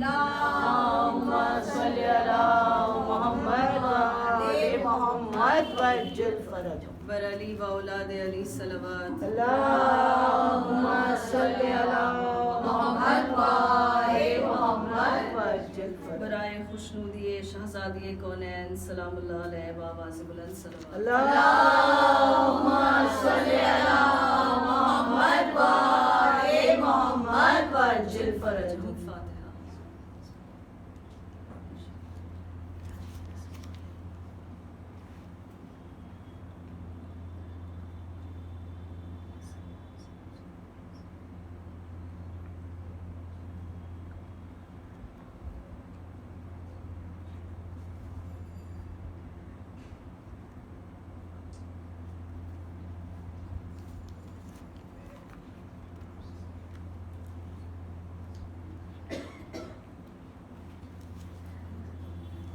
اللهم صل على محمد وآل محمد وعجل فرجهم برعلی و اولاد علی صلوات اللهم صل على محمد وآل محمد وعجل فرجهم برائے خوشنودی شہزادی کونین سلام اللہ علیہ بآواز بلند صلوات اللهم صل على محمد وآل محمد وعجل فرجهم فاتحہ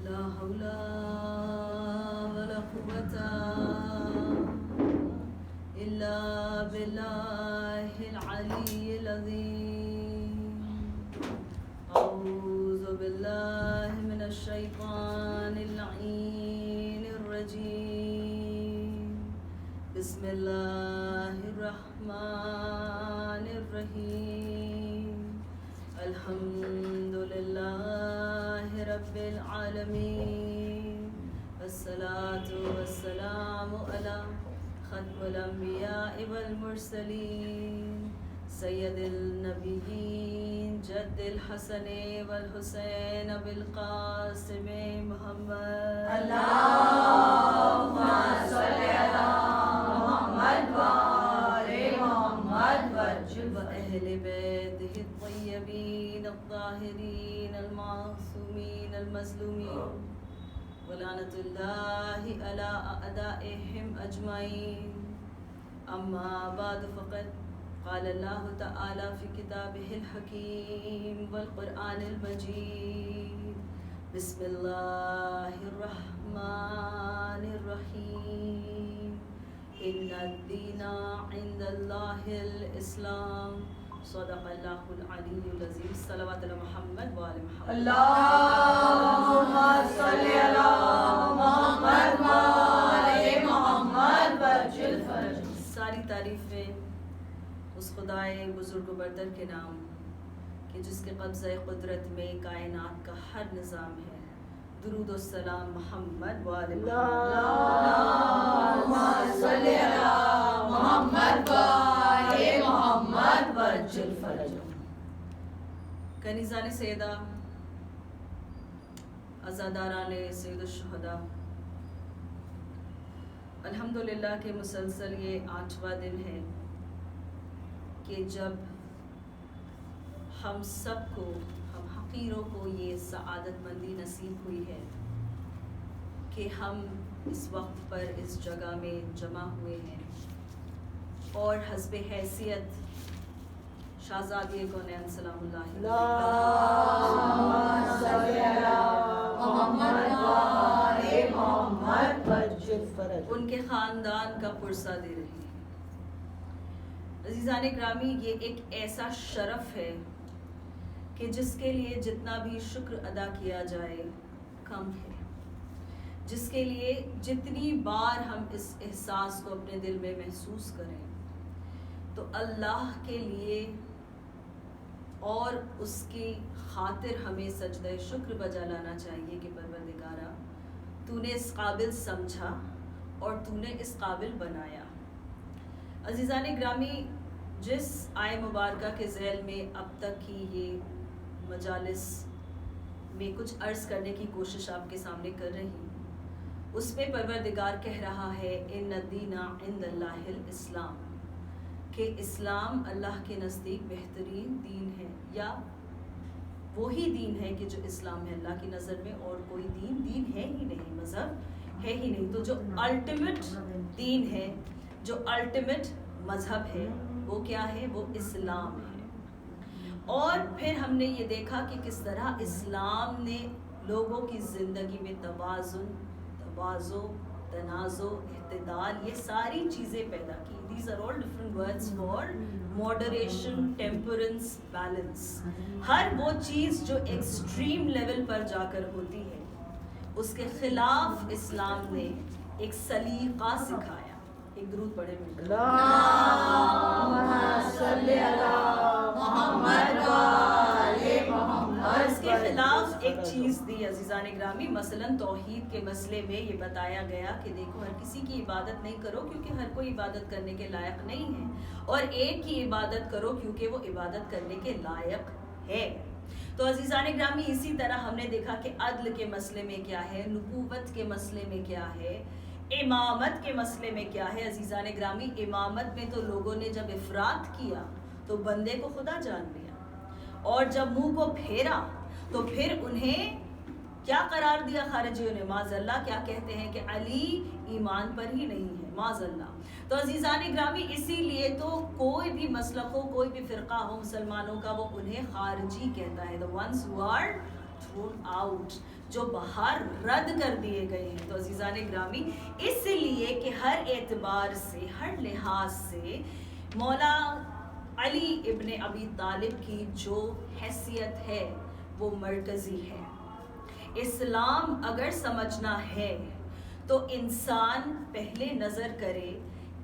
لا حول ولا قوة إلا بالله العلي العظيم أعوذ بالله من الشيطان اللعين الرجيم بسم الله الرحمن الرحيم الحمد لله رب العالمين والصلاة والسلام على ختم الأنبياء والمرسلين سيد النبيين جد الحسن والحسين بالقاسم محمد اللهم صل على محمد وآل محمد وعجل وأهل بيته الطيبين الطاهرين المعصومين المظلومين ولعنة الله على أعدائهم أجمعين أما بعد فقد قال الله تعالى في كتابه الحكيم والقرآن المجيد بسم الله الرحمن الرحيم إن الدين عند الله الإسلام صدق الله العلي العظيم صلوات على محمد وآل محمد اللهم صل على محمد وآل محمد وعجل فرجهم ساری تعریفیں اس خدائے بزرگ و برتر کے نام کہ جس کے قبضہ قدرت میں کائنات کا ہر نظام ہے درود و سلام محمد وآل محمد اللهم صل على محمد وآل محمد وعجل فرجهم کنیزان سیدہ عزاداران سید الشہداء الحمدللہ کہ مسلسل یہ 8واں دن ہے کہ جب ہم سب کو ہم حقیروں کو یہ سعادت مندی نصیب ہوئی ہے کہ ہم اس وقت پر اس جگہ میں جمع ہوئے ہیں اور حسب حیثیت شہزادی کونین سلام اللہ اللهم صل على محمد وآل محمد وعجل فرجهم ان کے خاندان کا پرسہ دے رہی ہے۔ عزیزان گرامی، یہ ایک ایسا شرف ہے کہ جس کے لیے جتنا بھی شکر ادا کیا جائے کم ہے، جس کے لیے جتنی بار ہم اس احساس کو اپنے دل میں محسوس کریں تو اللہ کے لیے اور اس کی خاطر ہمیں سجدہ شکر بجا لانا چاہیے کہ پروردگارا تو نے اس قابل سمجھا اور تو نے اس قابل بنایا۔ عزیزان گرامی، جس آئے مبارکہ کے ذیل میں اب تک کی یہ مجالس میں کچھ عرض کرنے کی کوشش آپ کے سامنے کر رہی ہوں، اس میں پروردگار کہہ رہا ہے ان الدین عند اللہ الاسلام، کہ اسلام اللہ کے نزدیک بہترین دین ہے، یا وہی دین ہے کہ جو اسلام ہے اللہ کی نظر میں، اور کوئی دین ہے ہی نہیں، مذہب ہے ہی نہیں۔ تو جو الٹیمیٹ دین ہے، جو الٹیمیٹ مذہب ہے، وہ کیا ہے؟ وہ اسلام ہے۔ اور پھر ہم نے یہ دیکھا کہ کس طرح اسلام نے لوگوں کی زندگی میں توازن، تواضع، تنازع، اعتدال، یہ ساری چیزیں پیدا کی. These are all different words for moderation, temperance, balance. ہر وہ چیز جو ایکسٹریم لیول پر جا کر ہوتی ہے اس کے خلاف اسلام نے ایک سلیقہ سکھایا. ایک درود پڑھے مل کر. اللہم صلی علی محمد و آل محمد. اس کے خلاف ایک چیز دی عزیزان گرامی. مثلا توحید کے مسئلے میں یہ بتایا گیا کہ دیکھو ہر کسی کی عبادت نہیں کرو کیونکہ ہر کوئی عبادت کرنے کے لائق نہیں ہے, اور ایک کی عبادت کرو کیونکہ وہ عبادت کرنے کے لائق ہے. تو عزیزان گرامی اسی طرح ہم نے دیکھا کہ عدل کے مسئلے میں کیا ہے, نبوت کے مسئلے میں کیا ہے, امامت کے مسئلے میں کیا ہے. عزیزان گرامی امامت میں تو لوگوں نے جب افراط کیا تو بندے کو خدا جان لیا, اور جب منہ کو پھیرا تو پھر انہیں کیا قرار دیا خارجیوں نے, معاذ اللہ کیا کہتے ہیں کہ علی ایمان پر ہی نہیں ہے, معاذ اللہ. تو عزیزان گرامی اسی لیے تو کوئی بھی مسلک ہو, کوئی بھی فرقہ ہو مسلمانوں کا, وہ انہیں خارجی کہتا ہے, the ones who are thrown out, جو باہر رد کر دیے گئے ہیں. تو عزیزان گرامی اس لیے کہ ہر اعتبار سے, ہر لحاظ سے مولا علی ابن ابی طالب کی جو حیثیت ہے وہ مرکزی ہے. اسلام اگر سمجھنا ہے تو انسان پہلے نظر کرے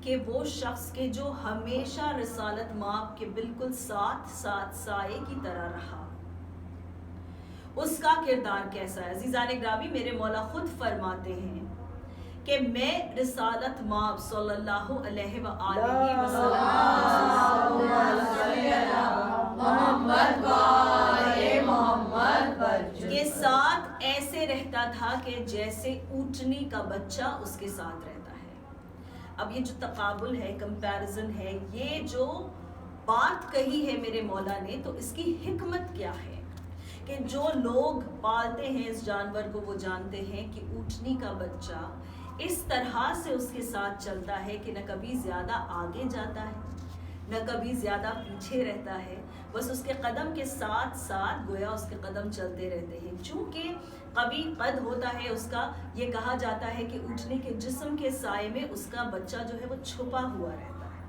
کہ وہ شخص کے جو ہمیشہ رسالت مآب کے بالکل ساتھ ساتھ سائے کی طرح رہا, اس کا کردار کیسا ہے. عزیزان گرامی میرے مولا خود فرماتے ہیں کہ میں رسالت مآب صلی اللہ علیہ وآلہ وسلم کے ساتھ ایسے رہتا تھا کہ جیسے اونٹنی کا بچہ اس کے ساتھ رہتا ہے. اب یہ جو تقابل ہے, کمپیرزن ہے, یہ جو بات کہی ہے میرے مولا نے, تو اس کی حکمت کیا ہے کہ جو لوگ پالتے ہیں اس جانور کو وہ جانتے ہیں کہ اونٹنی کا بچہ اس طرح سے اس کے ساتھ چلتا ہے کہ نہ کبھی زیادہ آگے جاتا ہے نہ کبھی زیادہ پیچھے رہتا ہے, بس اس کے قدم کے ساتھ ساتھ گویا اس کے قدم چلتے رہتے ہیں. چونکہ کبھی قد ہوتا ہے اس کا, یہ کہا جاتا ہے کہ اونٹنی کے جسم کے سائے میں اس کا بچہ جو ہے وہ چھپا ہوا رہتا ہے.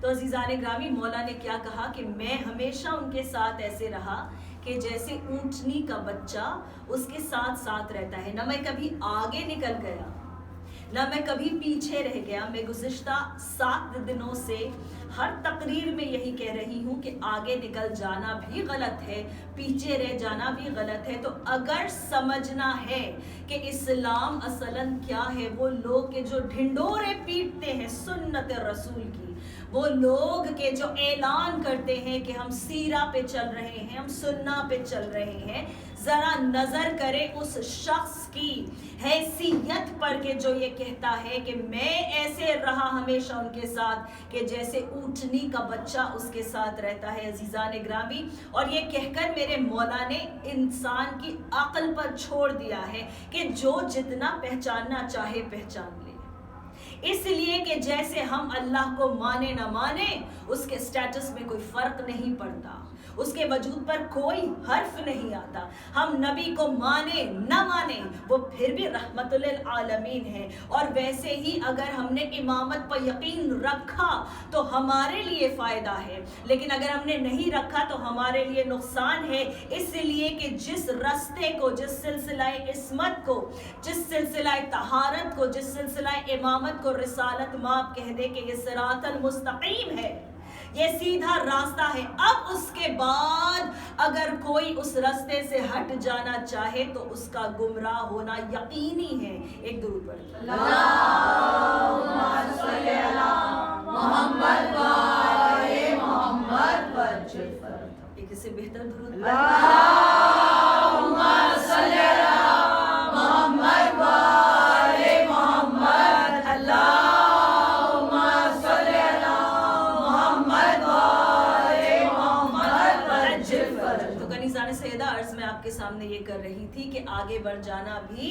تو عزیزان گرامی مولا نے کیا کہا کہ میں ہمیشہ ان کے ساتھ ایسے رہا کہ جیسے اونٹنی کا بچہ اس کے ساتھ ساتھ رہتا ہے. نہ میں کبھی آگے نکل گیا نہ میں کبھی پیچھے رہ گیا. میں گزشتہ 7 دنوں سے ہر تقریر میں یہی کہہ رہی ہوں کہ آگے نکل جانا بھی غلط ہے, پیچھے رہ جانا بھی غلط ہے. تو اگر سمجھنا ہے کہ اسلام اصلاً کیا ہے, وہ لوگ کے جو ڈھنڈورے پیٹتے ہیں سنت رسول کی, وہ لوگ کے جو اعلان کرتے ہیں کہ ہم سیرہ پہ چل رہے ہیں, ہم سنہ پہ چل رہے ہیں, ذرا نظر کرے اس شخص کی حیثیت پر کہ جو یہ کہتا ہے کہ میں ایسے رہا ہمیشہ ان کے ساتھ کہ جیسے اونٹنی کا بچہ اس کے ساتھ رہتا ہے. عزیزان گرامی, اور یہ کہہ کر میرے مولا نے انسان کی عقل پر چھوڑ دیا ہے کہ جو جتنا پہچاننا چاہے پہچان لے, اس لیے کہ جیسے ہم اللہ کو مانے نہ مانے اس کے سٹیٹس میں کوئی فرق نہیں پڑتا, اس کے وجود پر کوئی حرف نہیں آتا. ہم نبی کو مانے نہ مانے وہ پھر بھی رحمت للعالمین ہے. اور ویسے ہی اگر ہم نے امامت پر یقین رکھا تو ہمارے لیے فائدہ ہے, لیکن اگر ہم نے نہیں رکھا تو ہمارے لیے نقصان ہے. اس لیے کہ جس رستے کو, جس سلسلہ عصمت کو, جس سلسلہ طہارت کو, جس سلسلہ امامت کو رسالت مآب کہہ دے کہ یہ صراط المستقیم ہے, یہ سیدھا راستہ ہے, اب اس کے بعد اگر کوئی اس راستے سے ہٹ جانا چاہے تو اس کا گمراہ ہونا یقینی ہے. ایک درود پڑھیں. اللہم صلی علی محمد و آل محمد وجل فرد. ایک اس سے بہتر درود اللہم صلی علی محمد و آل محمد. اللہم صلی علی محمد و آل محمد وجل فرد. تو کنیزان سیدہ عرض میں آپ کے سامنے یہ کر رہی تھی کہ آگے بڑھ جانا بھی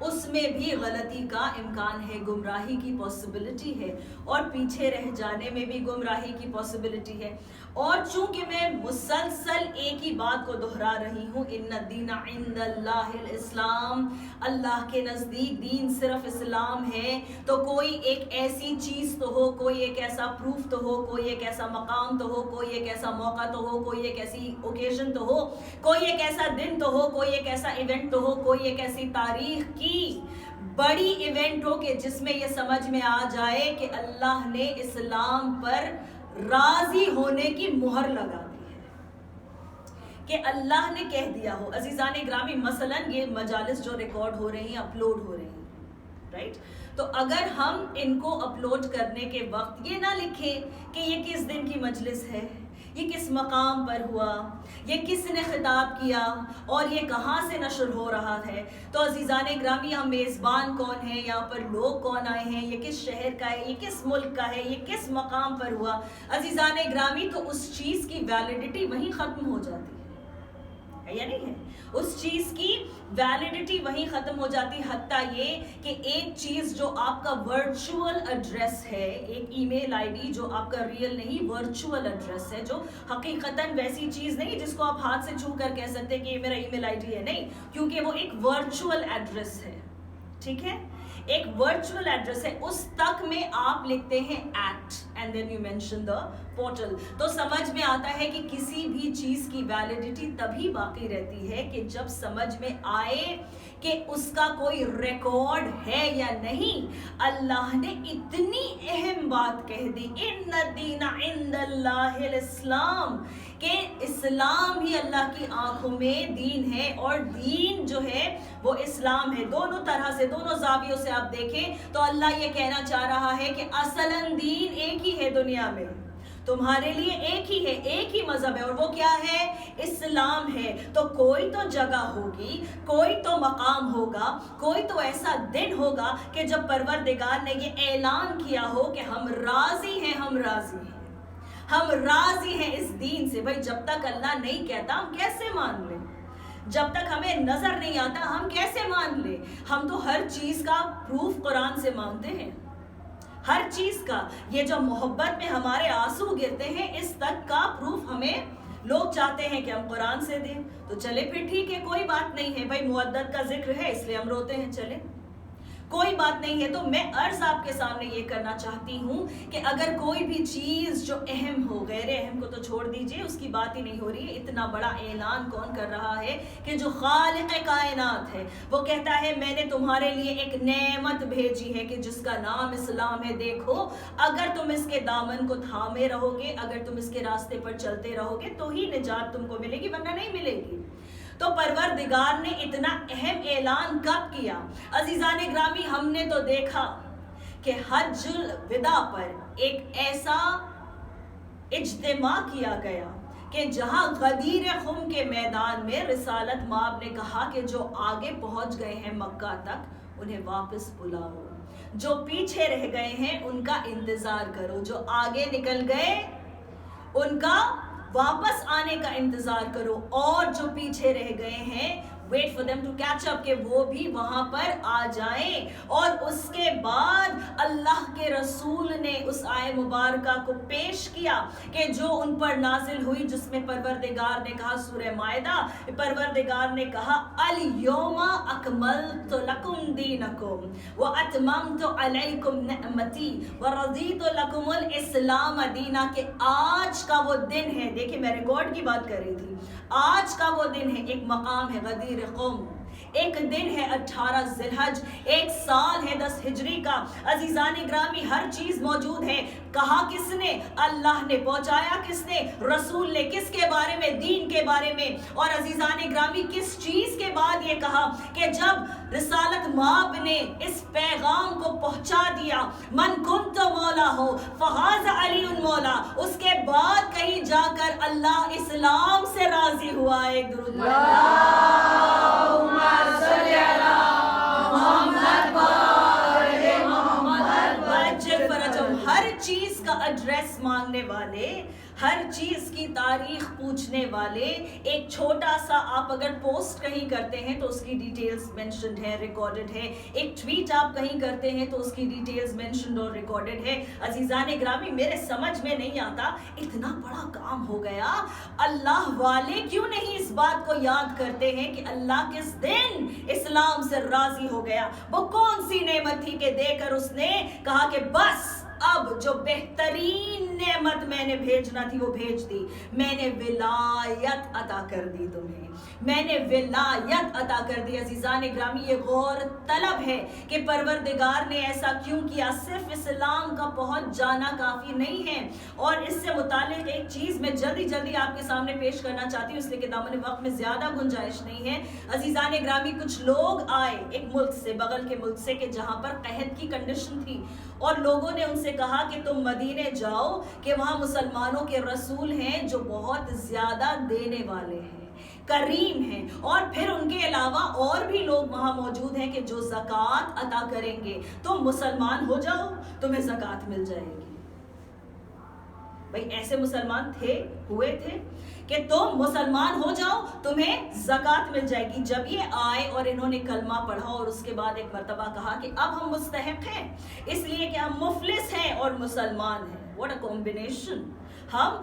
اس میں بھی غلطی کا امکان ہے, گمراہی کی پاسبلٹی ہے, اور پیچھے رہ جانے میں بھی گمراہی کی پاسبلٹی ہے. اور چونکہ میں مسلسل ایک ہی بات کو دہرا رہی ہوں, ان الدین عند اللہ الاسلام, اللہ کے نزدیک دین صرف اسلام ہے, تو کوئی ایک ایسی چیز تو ہو, کوئی ایک ایسا پروف تو ہو, کوئی ایک ایسا مقام تو ہو, کوئی ایک ایسا موقع تو ہو, کوئی ایک ایسی اوکیزن تو ہو, کوئی ایک ایسا دن تو ہو, کوئی ایک ایسا ایونٹ تو ہو, کوئی ایک ایسی تاریخ کی بڑی ایونٹ ہو کہ جس میں یہ سمجھ میں آ جائے کہ اللہ نے اسلام پر راضی ہونے کی مہر لگا دی ہے, کہ اللہ نے کہہ دیا ہو. عزیزان گرامی, مثلاً یہ مجالس جو ریکارڈ ہو رہی ہیں, اپلوڈ ہو رہی ہیں, رائٹ, تو اگر ہم ان کو اپلوڈ کرنے کے وقت یہ نہ لکھیں کہ یہ کس دن کی مجلس ہے, یہ کس مقام پر ہوا, یہ کس نے خطاب کیا, اور یہ کہاں سے نشر ہو رہا ہے, تو عزیزان گرامی ہم میزبان کون ہیں, یہاں پر لوگ کون آئے ہیں, یہ کس شہر کا ہے, یہ کس ملک کا ہے, یہ کس مقام پر ہوا, عزیزان گرامی, تو اس چیز کی ویلیڈیٹی وہیں ختم ہو جاتی ہے یا نہیں ہے, اس چیز کی ویلیڈیٹی وہیں ختم ہو جاتی. حتیٰ یہ کہ ایک چیز جو آپ کا ورچوئل ایڈریس ہے, ایک ای میل آئی ڈی جو آپ کا ریئل نہیں ورچوئل ایڈریس ہے, جو حقیقتاً ویسی چیز نہیں جس کو آپ ہاتھ سے چھو کر کہہ سکتے کہ یہ میرا ای میل آئی ڈی ہے, نہیں, کیونکہ وہ ایک ورچوئل ایڈریس ہے, ٹھیک ہے, ایک ورچوئل ایڈریس ہے, اس تک میں آپ لکھتے ہیں and then you mention the portal, تو سمجھ میں آتا ہے کہ کسی بھی چیز کی ویلیڈیٹی تبھی باقی رہتی ہے کہ جب سمجھ میں آئے کہ اس کا کوئی ریکارڈ ہے یا نہیں. اللہ نے اتنی اہم بات کہہ دی, ان الدین عند اللہ الاسلام, کہ اسلام ہی اللہ کی آنکھوں میں دین ہے, اور دین جو ہے وہ اسلام ہے. دونوں طرح سے, دونوں زاویوں سے آپ دیکھیں تو اللہ یہ کہنا چاہ رہا ہے کہ اصلاً دین ایک ہی ہے دنیا میں, تمہارے لیے ایک ہی ہے, ایک ہی مذہب ہے, اور وہ کیا ہے, اسلام ہے. تو کوئی تو جگہ ہوگی, کوئی تو مقام ہوگا, کوئی تو ایسا دن ہوگا کہ جب پروردگار نے یہ اعلان کیا ہو کہ ہم راضی ہیں, ہم راضی ہیں, ہم راضی ہیں اس دین سے. بھائی جب تک اللہ نہیں کہتا ہم کیسے مان لیں, جب تک ہمیں نظر نہیں آتا ہم کیسے مان لیں. ہم تو ہر چیز کا پروف قرآن سے مانگتے ہیں, ہر چیز کا. یہ جو محبت میں ہمارے آنسو گرتے ہیں, اس تک کا پروف ہمیں لوگ چاہتے ہیں کہ ہم قرآن سے دیں. تو چلے پھر ٹھیک ہے, کوئی بات نہیں ہے بھائی, مودت کا ذکر ہے اس لیے ہم روتے ہیں, چلے کوئی بات نہیں ہے. تو میں عرض آپ کے سامنے یہ کرنا چاہتی ہوں کہ اگر کوئی بھی چیز جو اہم ہو, غیر اہم کو تو چھوڑ دیجئے, اس کی بات ہی نہیں ہو رہی ہے. اتنا بڑا اعلان کون کر رہا ہے کہ جو خالق کائنات ہے وہ کہتا ہے میں نے تمہارے لیے ایک نعمت بھیجی ہے کہ جس کا نام اسلام ہے. دیکھو, اگر تم اس کے دامن کو تھامے رہو گے, اگر تم اس کے راستے پر چلتے رہو گے تو ہی نجات تم کو ملے گی, ورنہ نہیں ملے گی. تو پروردگار نے اتنا اہم اعلان کب کیا؟ عزیزان گرامی, ہم نے تو دیکھا کہ حج الوداع پر ایک ایسا اجتماع کیا گیا کہ جہاں غدیر خم کے میدان میں رسالت مآب نے کہا کہ جو آگے پہنچ گئے ہیں مکہ تک انہیں واپس بلاؤ, جو پیچھے رہ گئے ہیں ان کا انتظار کرو, جو آگے نکل گئے ان کا واپس آنے کا انتظار کرو, اور جو پیچھے رہ گئے ہیں wait for them to catch up, کہ وہ بھی وہاں پر آ جائیں. اور اس کے بعد اللہ کے رسول نے اس آیت مبارکہ کو پیش کیا کہ جو ان پر نازل ہوئی, جس میں پروردگار نے کہا, سورہ مائدہ, پروردگار نے کہا الیوم اکملت لکم دینکم واتممت علیکم نعمتی ورضیت لکم الاسلام دینا, کہ آج کا وہ دن ہے. دیکھیں میں ریکارڈ کی بات کر رہی تھی, آج کا وہ دن ہے. ایک مقام ہے غدیر قوم, ایک دن ہے 18 ذی الحج, ایک سال ہے 10 ہجری کا. عزیزان گرامی, ہر چیز موجود ہے. کہا کس نے؟ اللہ نے. پہنچایا کس نے؟ رسول نے. کس کے بارے میں؟ دین کے بارے میں. اور عزیزان گرامی, کس چیز کے بعد یہ کہا کہ جب رسالت مآب نے اس پیغام کو پہنچا دیا, من کنت مولا ہو فہذ علی مولا, اس کے بعد کہیں جا کر اللہ اسلام سے راضی ہوا. ایک درود ہر چیز کا ایڈریس مانگنے والے, ہر چیز کی تاریخ پوچھنے والے. ایک چھوٹا سا آپ اگر پوسٹ کہیں کرتے ہیں تو اس کی ڈیٹیلز مینشنڈ ہے, ریکارڈڈ ہے. ایک ٹویٹ آپ کہیں کرتے ہیں تو اس کی ڈیٹیلز مینشنڈ اور ریکارڈڈ ہے. عزیزان گرامی, میرے سمجھ میں نہیں آتا, اتنا بڑا کام ہو گیا, اللہ والے کیوں نہیں اس بات کو یاد کرتے ہیں کہ اللہ کس دن اسلام سے راضی ہو گیا؟ وہ کون سی نعمت تھی کہ دے کر اس نے کہا کہ بس اب جو بہترین نعمت میں نے بھیجنا تھی وہ بھیج دی. میں نے ولایت عطا کر دی تمہیں, میں نے ولایت عطا کر دی. عزیزان گرامی, یہ غور طلب ہے کہ پروردگار نے ایسا کیوں کیا. صرف اسلام کا پہنچ جانا کافی نہیں ہے. اور اس سے متعلق ایک چیز میں جلدی آپ کے سامنے پیش کرنا چاہتی ہوں, اس لیے کہ دامن وقت میں زیادہ گنجائش نہیں ہے. عزیزان گرامی, کچھ لوگ آئے ایک ملک سے, بغل کے ملک سے, کہ جہاں پر قحط کی کنڈیشن تھی, اور لوگوں نے ان سے کہا کہ تم مدینے جاؤ کہ وہاں مسلمانوں کے رسول ہیں جو بہت زیادہ دینے والے ہیں, کریم ہیں, اور پھر ان کے علاوہ اور بھی لوگ وہاں موجود ہیں کہ جو زکوٰۃ عطا کریں گے. تم مسلمان ہو جاؤ, تمہیں زکوٰۃ مل جائے گی. بھئی ایسے مسلمان ہوئے تھے کہ تم مسلمان ہو جاؤ, تمہیں زکوٰۃ مل جائے گی. جب یہ آئے اور انہوں نے کلمہ پڑھا اور اس کے بعد ایک مرتبہ کہا کہ اب ہم مستحق ہیں, اس لیے کہ ہم مفلس ہیں اور مسلمان ہیں. What a combination! ہم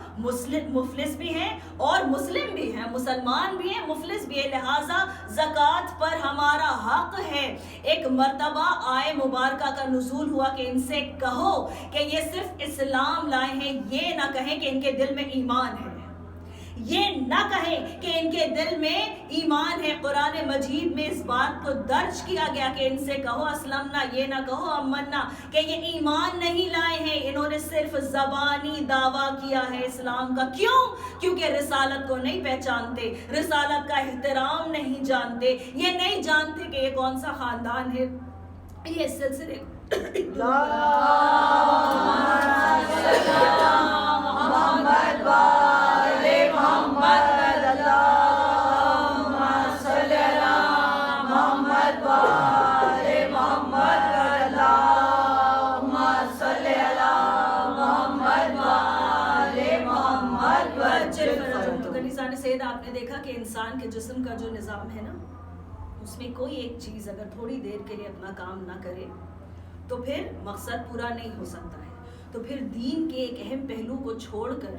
مفلس بھی ہیں اور مسلم بھی ہیں, مسلمان بھی ہیں, مفلس بھی ہیں, لہٰذا زکوٰۃ پر ہمارا حق ہے. ایک مرتبہ آئے مبارکہ کا نزول ہوا کہ ان سے کہو کہ یہ صرف اسلام لائے ہیں, یہ نہ کہیں کہ ان کے دل میں ایمان ہے, یہ نہ کہیں کہ ان کے دل میں ایمان ہے. قرآن مجید میں اس بات کو درج کیا گیا کہ ان سے کہو اسلمنا, یہ نہ کہو امنا, کہ یہ ایمان نہیں لائے ہیں, انہوں نے صرف زبانی دعویٰ کیا ہے اسلام کا. کیوں؟ کیونکہ رسالت کو نہیں پہچانتے, رسالت کا احترام نہیں جانتے, یہ نہیں جانتے کہ یہ کون سا خاندان ہے. یہ سلسلے آپ نے دیکھا کہ انسان کے جسم کا جو نظام ہے نا, اس میں کوئی ایک چیز اگر تھوڑی دیر کے لیے اپنا کام نہ کرے تو پھر مقصد پورا نہیں ہو سکتا ہے. تو پھر دین کے ایک اہم پہلو کو چھوڑ کر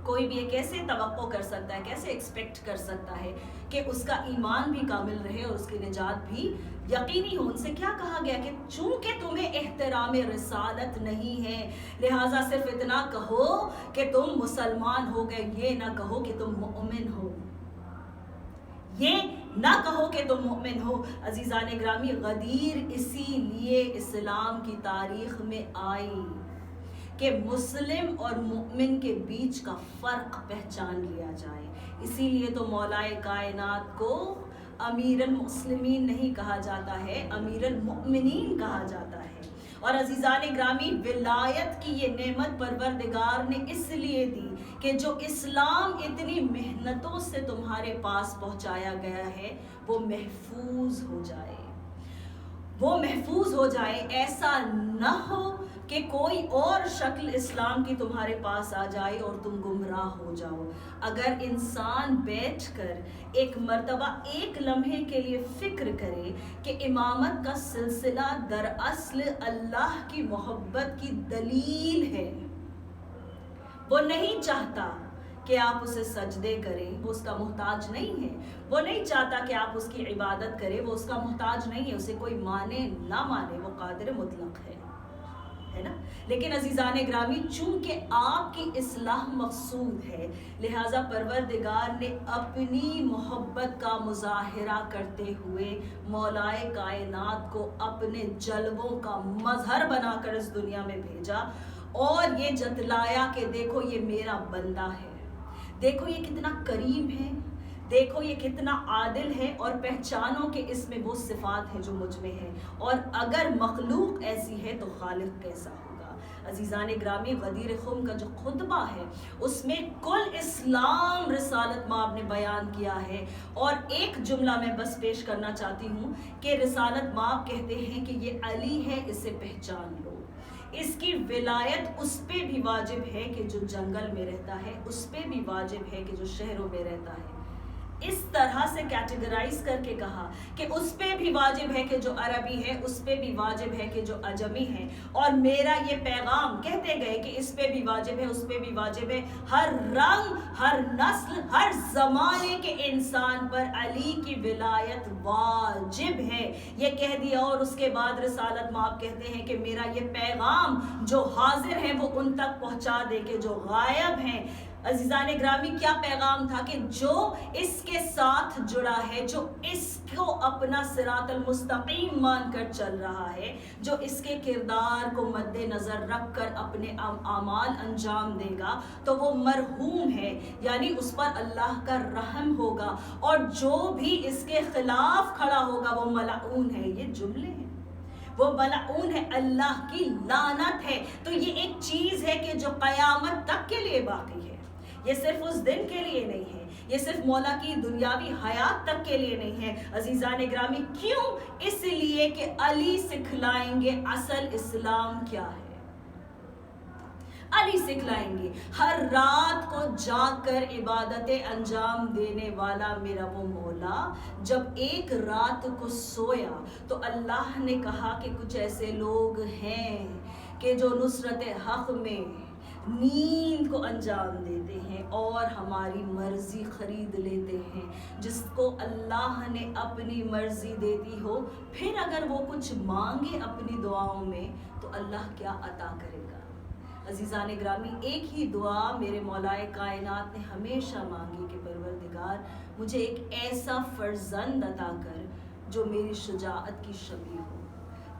کوئی بھی یہ کیسے توقع کر سکتا ہے, کیسے ایکسپیکٹ کر سکتا ہے کہ اس کا ایمان بھی کامل رہے اور اس کی نجات بھی یقینی ہو. ان سے کیا کہا گیا کہ چونکہ تمہیں احترام رسالت نہیں ہے, لہٰذا صرف اتنا کہو کہ تم مسلمان ہو گئے, یہ نہ کہو کہ تم مؤمن ہو, یہ نہ کہو کہ تم مؤمن ہو. عزیزان گرامی, غدیر اسی لیے اسلام کی تاریخ میں آئی کہ مسلم اور مؤمن کے بیچ کا فرق پہچان لیا جائے. اسی لیے تو مولائے کائنات کو امیر المسلمین نہیں کہا جاتا ہے, امیر المؤمنین کہا جاتا ہے. اور عزیزان گرامی, ولایت کی یہ نعمت پروردگار نے اس لیے دی کہ جو اسلام اتنی محنتوں سے تمہارے پاس پہنچایا گیا ہے وہ محفوظ ہو جائے, وہ محفوظ ہو جائے. ایسا نہ ہو کہ کوئی اور شکل اسلام کی تمہارے پاس آ جائے اور تم گمراہ ہو جاؤ. اگر انسان بیٹھ کر ایک مرتبہ ایک لمحے کے لیے فکر کرے کہ امامت کا سلسلہ دراصل اللہ کی محبت کی دلیل ہے, وہ نہیں چاہتا کہ آپ اسے سجدے کریں, وہ اس کا محتاج نہیں ہے, وہ نہیں چاہتا کہ آپ اس کی عبادت کریں, وہ اس کا محتاج نہیں ہے, اسے کوئی مانے نہ مانے وہ قادر مطلق ہے نا. لیکن عزیزان گرامی, چونکہ آپ کی اصلاح مقصود ہے, لہٰذا پروردگار نے اپنی محبت کا مظاہرہ کرتے ہوئے مولائے کائنات کو اپنے جلووں کا مظہر بنا کر اس دنیا میں بھیجا اور یہ جتلایا کہ دیکھو یہ میرا بندہ ہے, دیکھو یہ کتنا کریم ہے, دیکھو یہ کتنا عادل ہے, اور پہچانو کہ اس میں وہ صفات ہیں جو مجھ میں ہیں, اور اگر مخلوق ایسی ہے تو خالق کیسا ہوگا. عزیزان گرامی, غدیر خم کا جو خطبہ ہے اس میں کل اسلام رسالت مآب نے بیان کیا ہے, اور ایک جملہ میں بس پیش کرنا چاہتی ہوں کہ رسالت مآب کہتے ہیں کہ یہ علی ہے, اسے پہچان لو, اس کی ولایت اس پہ بھی واجب ہے کہ جو جنگل میں رہتا ہے، اس پہ بھی واجب ہے کہ جو شہروں میں رہتا ہے۔ اس طرح سے کیٹیگرائز کر کے کہا کہ اس پہ بھی واجب ہے کہ جو عربی ہے، اس پہ بھی واجب ہے کہ جو عجمی ہے، اور میرا یہ پیغام کہتے گئے کہ اس پہ بھی واجب ہے، اس پہ بھی واجب ہے، ہر رنگ، ہر نسل، ہر زمانے کے انسان پر علی کی ولایت واجب ہے، یہ کہہ دیا۔ اور اس کے بعد رسالت مآب کہتے ہیں کہ میرا یہ پیغام جو حاضر ہیں وہ ان تک پہنچا دے کہ جو غائب ہیں۔ عزیزان گرامی، کیا پیغام تھا کہ جو اس کے ساتھ جڑا ہے، جو اس کو اپنا صراط المستقیم مان کر چل رہا ہے، جو اس کے کردار کو مد نظر رکھ کر اپنے اعمال انجام دے گا، تو وہ مرحوم ہے، یعنی اس پر اللہ کا رحم ہوگا، اور جو بھی اس کے خلاف کھڑا ہوگا وہ ملعون ہے۔ یہ جملے ہیں، وہ ملعون ہے، اللہ کی لعنت ہے۔ تو یہ ایک چیز ہے کہ جو قیامت تک کے لیے باقی ہے، یہ صرف اس دن کے لیے نہیں ہے، یہ صرف مولا کی دنیاوی حیات تک کے لیے نہیں ہے۔ عزیزان گرامی، کیوں؟ اس لیے کہ علی سکھلائیں گے اصل اسلام کیا ہے۔ علی سکھلائیں گے، ہر رات کو جاگ کر عبادتیں انجام دینے والا میرا وہ مولا جب ایک رات کو سویا تو اللہ نے کہا کہ کچھ ایسے لوگ ہیں کہ جو نصرت حق میں نیند کو انجام دیتے ہیں اور ہماری مرضی خرید لیتے ہیں۔ جس کو اللہ نے اپنی مرضی دیتی ہو، پھر اگر وہ کچھ مانگے اپنی دعاؤں میں تو اللہ کیا عطا کرے گا۔ عزیزان گرامی، ایک ہی دعا میرے مولائے کائنات نے ہمیشہ مانگی کہ پروردگار مجھے ایک ایسا فرزند عطا کر جو میری شجاعت کی شبیہ ہو،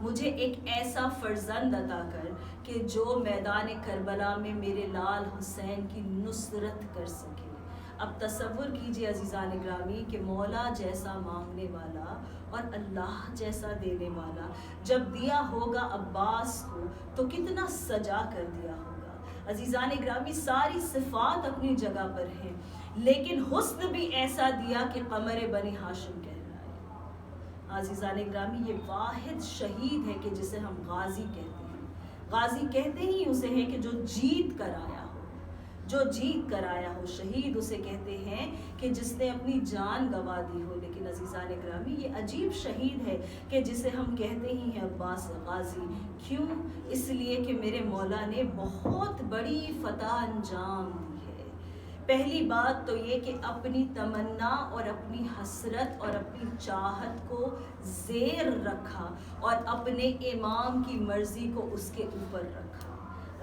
مجھے ایک ایسا فرزند عطا کر کہ جو میدان کربلا میں میرے لال حسین کی نصرت کر سکے۔ اب تصور کیجئے عزیزان گرامی کہ مولا جیسا مانگنے والا اور اللہ جیسا دینے والا جب دیا ہوگا عباس کو تو کتنا سجا کر دیا ہوگا۔ عزیزان گرامی، ساری صفات اپنی جگہ پر ہیں، لیکن حسن بھی ایسا دیا کہ قمر بنی ہاشم کہلائے۔ عزیزان گرامی، یہ واحد شہید ہے کہ جسے ہم غازی کہتے ہیں۔ غازی کہتے ہی اسے ہیں کہ جو جیت کر آیا ہو، جو جیت کر آیا ہو۔ شہید اسے کہتے ہیں کہ جس نے اپنی جان گنوا دی ہو۔ لیکن عزیزان گرامی، یہ عجیب شہید ہے کہ جسے ہم کہتے ہی ہیں عباس غازی۔ کیوں؟ اس لیے کہ میرے مولا نے بہت بڑی فتح انجام دی ہے۔ پہلی بات تو یہ کہ اپنی تمنا اور اپنی حسرت اور اپنی چاہت کو زیر رکھا اور اپنے امام کی مرضی کو اس کے اوپر رکھا۔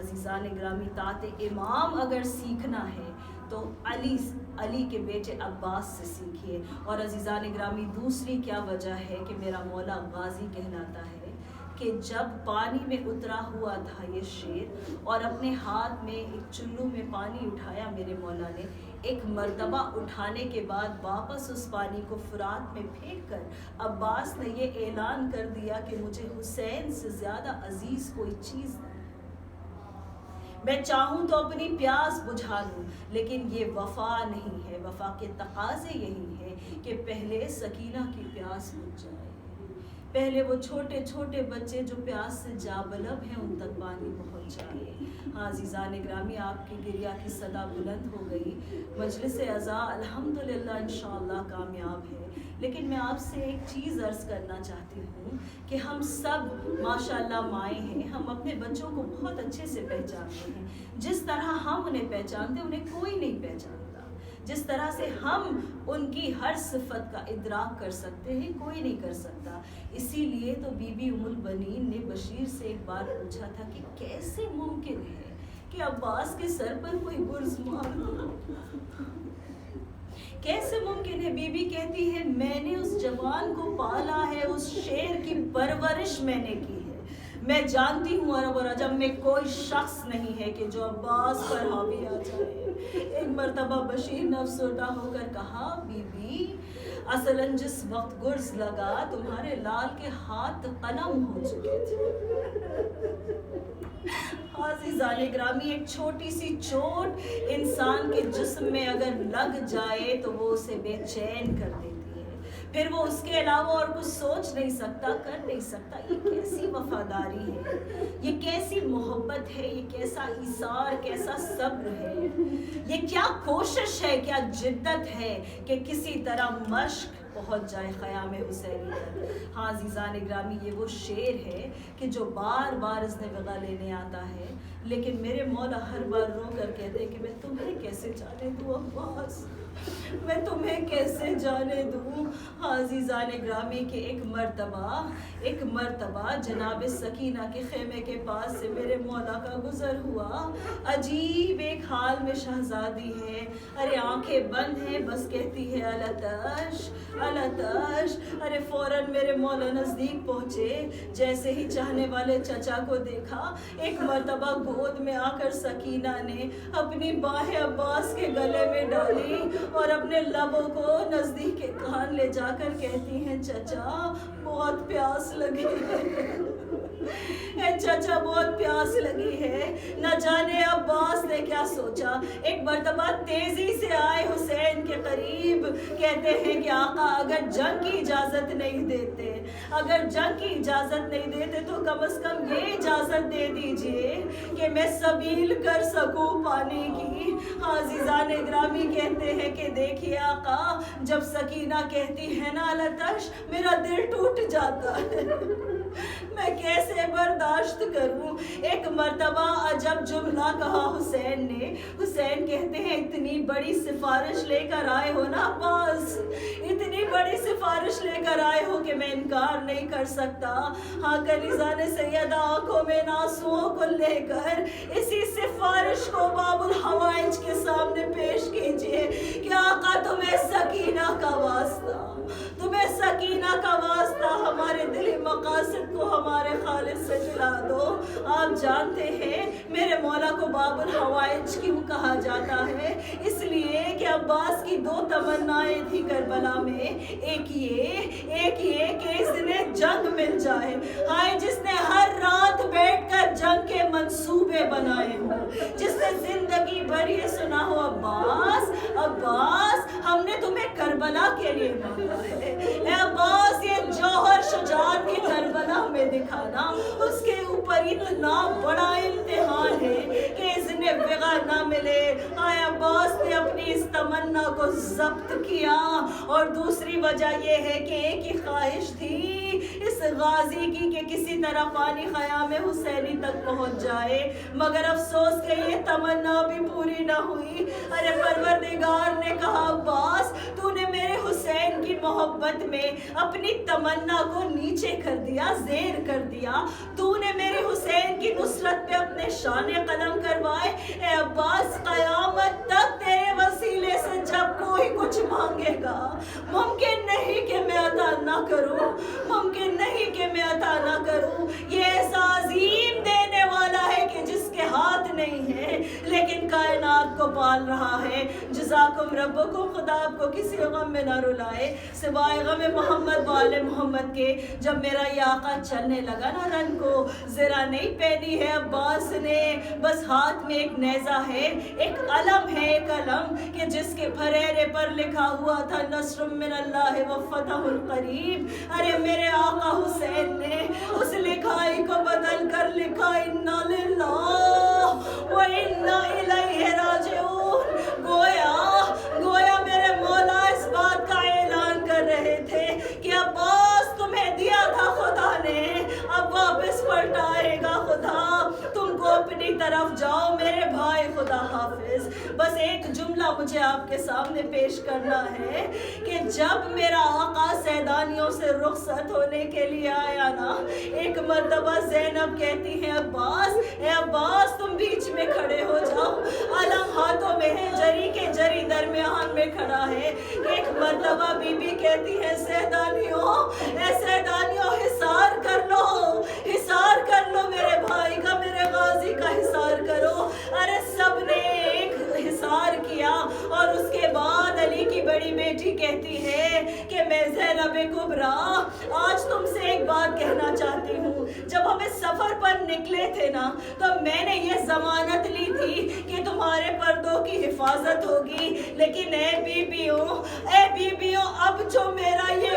عزیزان گرامی، طاعت امام اگر سیکھنا ہے تو علی کے بیٹے عباس سے سیکھیے۔ اور عزیزان گرامی، دوسری کیا وجہ ہے کہ میرا مولا غازی کہلاتا ہے کہ جب پانی میں اترا ہوا تھا یہ شیر اور اپنے ہاتھ میں ایک چلو میں پانی اٹھایا میرے مولا نے، ایک مرتبہ اٹھانے کے بعد واپس اس پانی کو فرات میں پھینک کر عباس نے یہ اعلان کر دیا کہ مجھے حسین سے زیادہ عزیز کوئی چیز نہیں، میں چاہوں تو اپنی پیاس بجھا لوں، لیکن یہ وفا نہیں ہے۔ وفا کے تقاضے یہی ہے کہ پہلے سکینہ کی پیاس بجھ جائے، پہلے وہ چھوٹے چھوٹے بچے جو پیاس سے جابلب ہیں ان تک پانی پہنچ جائے۔ ہاں عزیزان گرامی، آپ کی گریہ کی صدا بلند ہو گئی، مجلس عزا الحمدللہ انشاءاللہ کامیاب ہے۔ لیکن میں آپ سے ایک چیز عرض کرنا چاہتی ہوں کہ ہم سب ماشاءاللہ مائیں ہیں، ہم اپنے بچوں کو بہت اچھے سے پہچانتے ہیں۔ جس طرح ہم انہیں پہچانتے ہیں انہیں کوئی نہیں پہچانتا، جس طرح سے ہم ان کی ہر صفت کا ادراک کر سکتے ہیں کوئی نہیں کر سکتا۔ اسی لیے تو بی بی ام البنین نے بشیر سے ایک بار پوچھا تھا کہ کیسے ممکن ہے کہ عباس کے سر پر کوئی گرز مار دو، کیسے ممکن ہے؟ بی بی کہتی ہے میں نے اس جوان کو پالا ہے، اس شیر کی پرورش میں نے کی ہے، میں جانتی ہوں عرب اور عجم میں کوئی شخص نہیں ہے کہ جو عباس پر حاوی آ جائے۔ ایک مرتبہ بشیر نے افسردہ ہو کر کہا بی بی اصلاً جس وقت گرز لگا تمہارے لال کے ہاتھ قلم ہو چکے تھے۔ عزیزان گرامی، ایک چھوٹی سی چوٹ انسان کے جسم میں اگر لگ جائے تو وہ اسے بے چین کر دیتی ہے۔ پھر وہ اس کے علاوہ اور کچھ سوچ نہیں سکتا، کر نہیں سکتا. یہ کیسی وفاداری ہے، یہ کیسی محبت ہے، یہ کیسا ایثار، کیسا صبر ہے، یہ کیا کوشش ہے، کیا جدت ہے کہ کسی طرح مشق پہنچ جائے خیام حسینی تک. ہاں عزیزان گرامی، یہ وہ شعر ہے کہ جو بار بار اس نے وغا لینے آتا ہے، لیکن میرے مولا ہر بار رو کر کہتے ہیں کہ میں تمہیں کیسے جانے دوں عباس، میں تمہیں کیسے جانے دوں. ہاں عزیزان گرامی کہ ایک مرتبہ جناب سکینہ کے خیمے کے پاس سے میرے مولا کا گزر ہوا. عجیب ایک حال میں شہزادی ہے، ارے آنکھیں بند ہیں، بس کہتی ہے الاتش الاتش. ارے فوراً میرے مولا نزدیک پہنچے. جیسے ہی چاہنے والے چچا کو دیکھا، ایک مرتبہ گود میں آ کر سکینہ نے اپنی باہیں عباس کے گلے میں ڈالی اور اپنے لبوں کو نزدیک کے کان لے جا کر کہتی ہیں چچا بہت پیاس لگی ہے، چچا بہت پیاس لگی ہے. نہ جانے عباس نے کیا سوچا، ایک مرتبہ تیزی سے آئے حسین کے قریب. کہتے ہیں کہ آقا اگر جنگ کی اجازت نہیں دیتے تو کم از کم یہ اجازت دے دیجئے کہ میں سبیل کر سکوں پانی کی. عزیزان گرامی کہتے ہیں کہ دیکھیے آقا، جب سکینہ کہتی ہے نا الاتش، میرا دل ٹوٹ جاتا ہے، میں کیسے برداشت کروں. ایک مرتبہ عجب جملہ کہا حسین نے. حسین کہتے ہیں اتنی بڑی سفارش لے کر آئے ہو نا عباس، اتنی بڑی سفارش لے کر آئے ہو کہ میں انکار نہیں کر سکتا. ہاں کنیزان سیدہ آنکھوں میں آنسوؤں کو لے کر اسی سفارش کو باب الحوائج کے سامنے پیش کیجئے کہ آقا تمہیں سکینہ کا واسطہ ہمارے دلی مقاصد کو ہمارے خالق سے جلا دو. آپ جانتے ہیں میرے مولا کو باب الحوائج کیوں کہا جاتا ہے؟ اس لیے کہ عباس کی 2 تمنائیں تھی کربلا میں. ایک یہ کہ اس نے جنگ مل جائے. ہائے جس نے ہر رات بیٹھ کر جنگ کے منصوبے بنائے ہوں، جس نے زندگی بھر یہ سنا ہو عباس ہم نے تمہیں کربلا کے لیے مانگا ہے، اے عباس یہ جوہر شجاعت کی کربلا میں دکھانا اس کے اوپر اتنا بڑا امتحان ہے کہ اس نے وغا نہ ملے. آئے عباس نے اپنی اس تمنا کو ضبط کیا. اور دوسری وجہ یہ ہے کہ ایک ہی خواہش تھی اس غازی کی کہ کسی طرح پانی خیام حسینی تک پہنچ جائے، مگر افسوس کہ یہ تمنا بھی پوری نہ ہوئی. ارے پروردگار نے کہا عباس تو نے میرے حسین کی محبت میں اپنی تمنا کو نیچے کر دیا، زیر کر دیا. تو نے میرے حسین کی نصرت پہ اپنے شان قلم کروائے. اے عباس قیامت تک تیرے وسیلے سے جب کوئی کچھ مانگے گا، ممکن نہیں کہ میں عطا نہ کروں. یہ ایسا عظیم دینے والا ہے کہ جس کے ہاتھ نہیں ہے لیکن کائنات کو پال رہا ہے. جزاکم ربکم، خدا آپ کو کسی غم میں نہ رلائے سوائے غم محمد وآل محمد کے. جب میرا یہ آقا چلنے لگا نا رن کو زرا نہیں پہنی ہے عباس نے، بس ہاتھ میں ایک نیزہ ہے، ایک علم ہے، ایک علم کہ جس کے پھریرے پر لکھا ہوا تھا نصر من اللہ و فتح القریب. ارے میرے آقا حسین نے اس لکھائی کو بدل کر لکھا انا للہ و انا الیہ راجعون. گویا میرے مولا اس بات کا اعلان کر رہے تھے کہ عباس تمہیں دیا تھا خدا نے، اب واپس پلٹائے گا خدا. تم کو اپنی طرف جاؤ میرے بھائی، خدا حافظ. بس ایک جملہ مجھے آپ کے سامنے پیش کرنا ہے کہ جب میرا آقا سیدانیوں سے رخصت ہونے کے لیے آیا نا، ایک مرتبہ زینب کہتی ہے عباس، اے عباس تم بیچ میں کھڑے ہو جاؤ. علم ہاتھوں میں ہے، جری کے جری درمیان میں کھڑا ہے. ایک مرتبہ بی بی کہتی ہے سیدانیوں، اے سیدانیوں حصار کر لو میرے بھائی کا، میرے غازی کا حصار کرو. ارے سب نے ایک حصار کیا. اور اس کے بعد علی کی بڑی بیٹی کہتی ہے کہ میں زینب کبریٰ آج تم سے ایک بات کہنا چاہتی ہوں. جب ہمیں سفر پر نکلے تھے نا تو میں نے یہ ضمانت لی تھی کہ تمہارے پردوں کی حفاظت ہوگی، لیکن اے بیبیوں اب جو میرا یہ